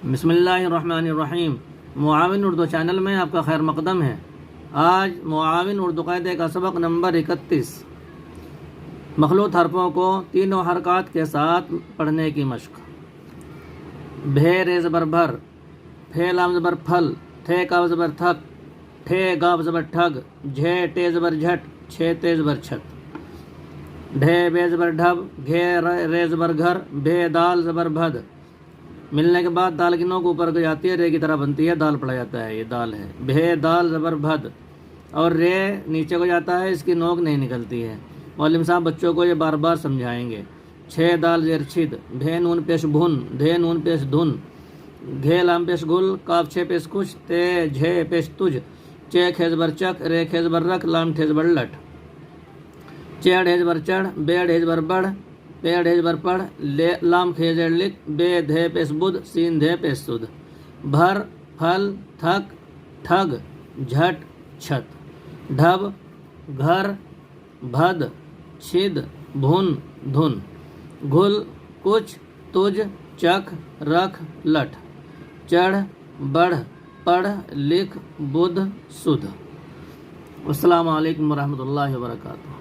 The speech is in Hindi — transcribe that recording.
बिस्मिल्लाहिर्रहमानिर्रहीम। मुआविन उर्दू चैनल में आपका खैर मकदम है। आज मुआविन उर्दू कायदे का सबक नंबर 31, मखलूत हरफों को तीनों हरकत के साथ पढ़ने की मश्क। भे रे ज़बर भर, फे लाम ज़बर फल, थे काफ ज़बर थक, ठे गाफ ज़बर ठग, झे टे ज़बर झट, छे ते ज़बर छत। ढे बे ज़बर ढब, घे रे ज़बर घर, भे दाल ज़बर भद। मिलने के बाद दाल की नोक ऊपर को जाती है, रे की तरह बनती है, दाल पड़ा जाता है, ये दाल है। भे दाल ज़बर भद और रे नीचे को जाता है, इसकी नोक नहीं निकलती है। मौलवी साहब बच्चों को ये बार बार समझाएंगे। छे दाल जेर छिद, भे नून पेश भुन, धे नून पेश धुन, घे लाम पेश गुल, काफ छे पेश कुछ, ते झे पेश तुझ, चे खेज बर चक, रे खेज बर रख, लाम ठेज बर लट। चेड़ हेज बर चढ़, बेड़ हेज बर बढ़, पेड़ हेज बर पढ़, लाम खेज लिख, बे धे पेश बुध, सीन धे पेश सुध। भर फल थक ठग झट छत। ढब घर भद छिद भुन धुन। घुल कुछ तुझ चख रख लठ। चढ़ बढ़ पढ़ लिख बुध सुध। अस्सलामु अलैकुम वरहमतुल्लाहि वबरकातुहू।